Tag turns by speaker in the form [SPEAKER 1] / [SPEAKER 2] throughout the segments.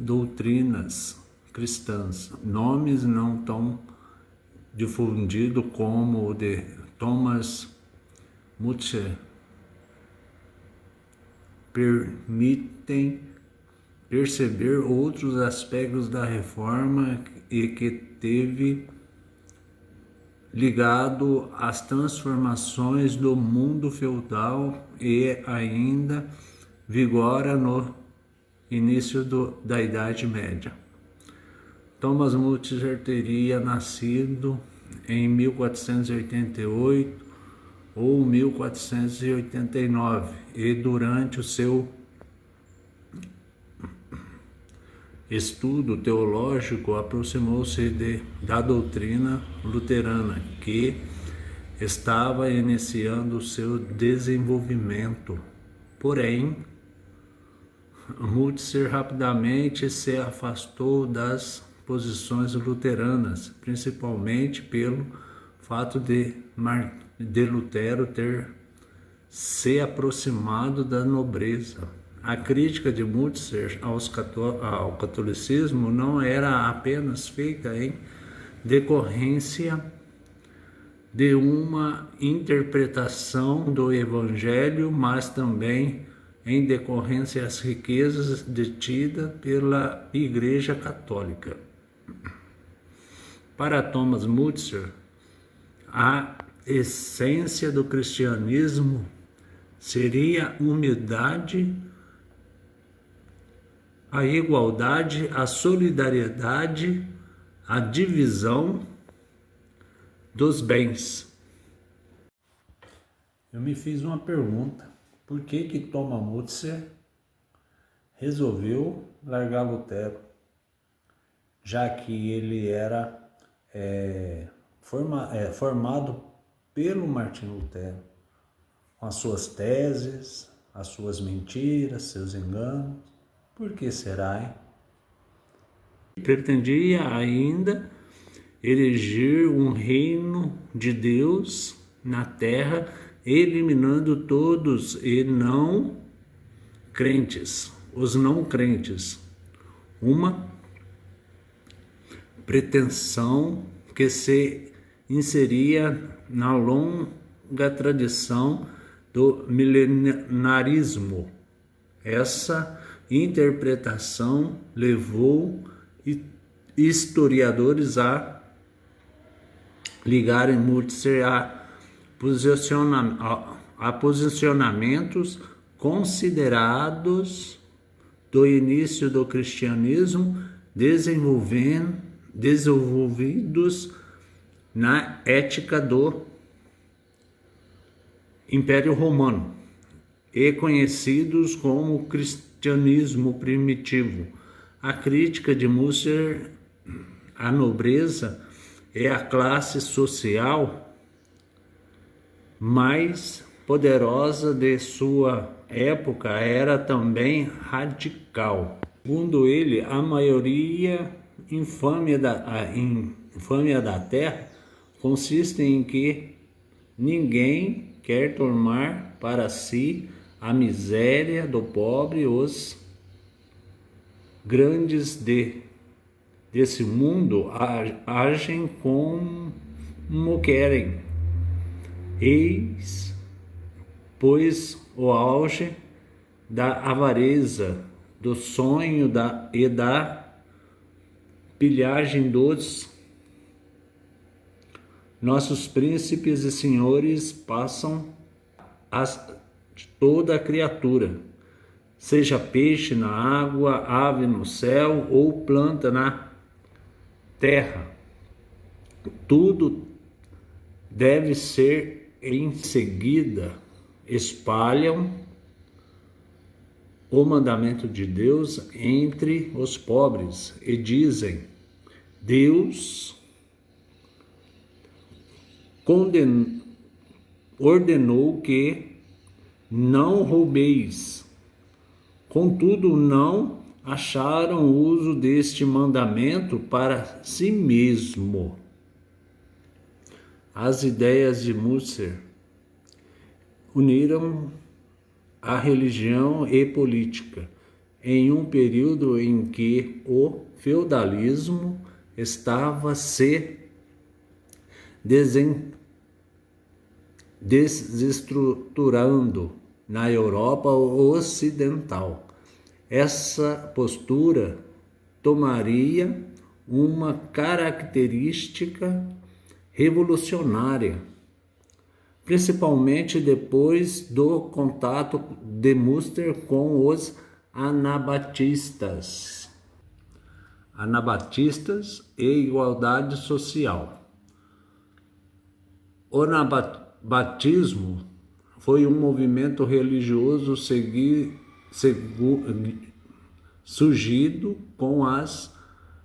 [SPEAKER 1] doutrinas cristãs, nomes não tão difundidos como o de Thomas Mützer, permitem perceber outros aspectos da reforma e que teve ligado às transformações do mundo feudal e ainda vigora no início da Idade Média. Thomas Mützer teria nascido em 1488 ou 1489 e durante o seu estudo teológico aproximou-se da doutrina luterana, que estava iniciando o seu desenvolvimento. Porém, Mützer rapidamente se afastou das posições luteranas, principalmente pelo fato de Lutero ter se aproximado da nobreza. A crítica de Mützer ao catolicismo não era apenas feita em decorrência de uma interpretação do Evangelho, mas também em decorrência das riquezas detidas pela Igreja Católica. Para Thomas Mützer, a essência do cristianismo seria humildade, a igualdade, a solidariedade, a divisão dos bens. Eu me fiz uma pergunta: por que Thomas Mützer resolveu largar Lutero, já que ele era formado pelo Martinho Lutero, com as suas teses, as suas mentiras, seus enganos? Por que será, hein? Pretendia ainda erigir um reino de Deus na terra, eliminando todos os não crentes. Uma pretensão que se inseria na longa tradição do milenarismo. Essa interpretação levou historiadores a ligarem Mützer a posicionamentos considerados do início do cristianismo, desenvolvidos na ética do Império Romano e conhecidos como cristianismo primitivo. A crítica de Mützer à nobreza e à classe social mais poderosa de sua época era também radical. Segundo ele, a maioria infâmia da terra consiste em que ninguém quer tomar para si a miséria do pobre. Os grandes desse mundo agem como querem. Eis, pois, o auge da avareza, do sonho e da pilhagem dos nossos príncipes e senhores passam a toda a criatura, seja peixe na água, ave no céu ou planta na terra. Tudo deve ser em seguida, espalham o mandamento de Deus entre os pobres e dizem: Deus ordenou que não roubeis. Contudo, não acharam uso deste mandamento para si mesmo. As ideias de Mützer uniram a religião e política. em um período em que o feudalismo estava se desestruturando na Europa Ocidental. Essa postura tomaria uma característica revolucionária, principalmente depois do contato de Münster com os anabatistas e igualdade social. O anabatismo foi um movimento religioso surgido com as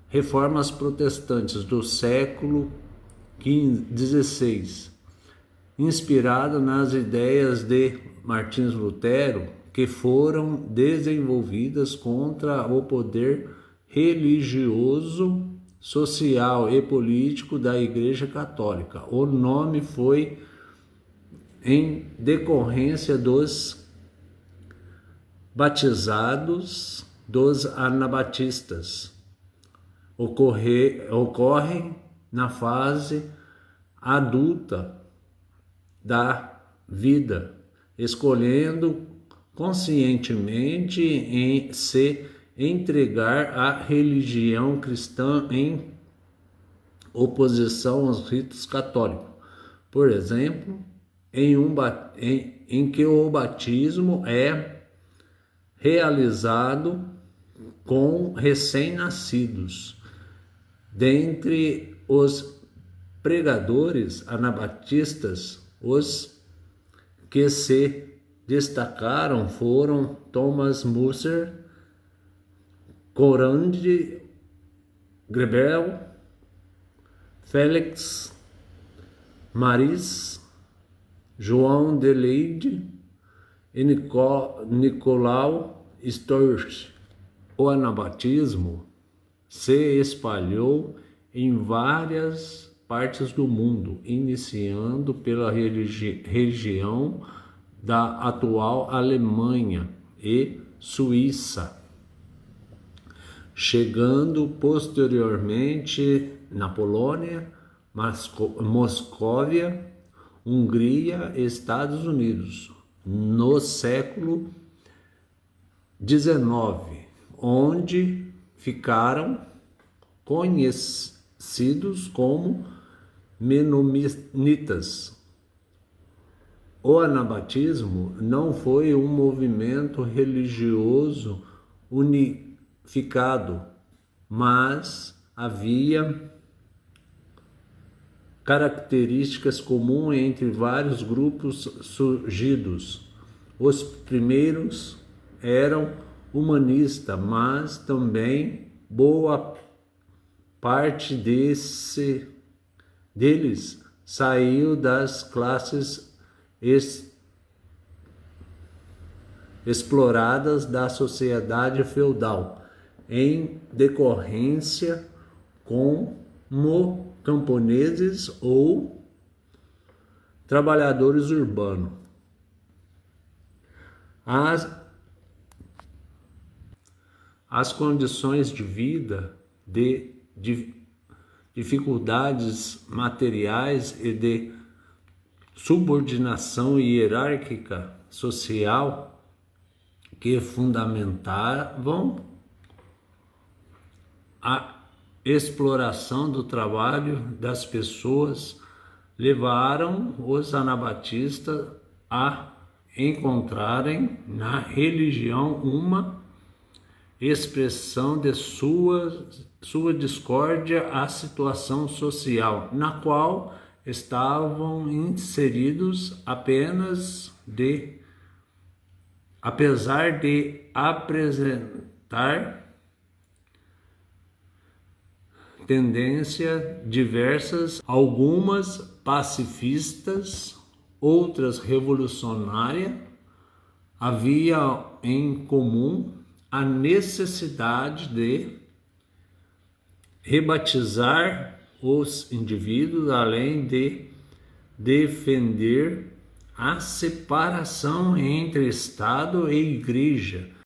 [SPEAKER 1] reformas protestantes do século XVI, inspirado nas ideias de Martim Lutero, que foram desenvolvidas contra o poder religioso, social e político da Igreja Católica. O nome foi em decorrência dos batizados dos anabatistas. Ocorrem na fase adulta da vida, escolhendo conscientemente em se entregar à religião cristã em oposição aos ritos católicos. Por exemplo, em que o batismo é realizado com recém-nascidos. Dentre os pregadores anabatistas, os que se destacaram foram Thomas Müller, Conrad Grebel, Félix Maris, João de Leide e Nicolau Storch. O anabatismo se espalhou em várias partes do mundo, iniciando pela região da atual Alemanha e Suíça, chegando posteriormente na Polônia, Moscóvia, Hungria e Estados Unidos, no século XIX, onde ficaram conhecidos como menonitas. O anabatismo não foi um movimento religioso unificado, mas havia características comuns entre vários grupos surgidos. Os primeiros eram humanistas, mas também boa parte deles saiu das classes exploradas da sociedade feudal, em decorrência como camponeses ou trabalhadores urbanos. As condições de vida, de dificuldades materiais e de subordinação hierárquica social que fundamentavam a exploração do trabalho das pessoas levaram os anabatistas a encontrarem na religião uma expressão de sua discórdia à situação social, na qual estavam inseridos apesar de apresentar tendências diversas, algumas pacifistas, outras revolucionárias, havia em comum a necessidade de rebatizar os indivíduos, além de defender a separação entre Estado e Igreja.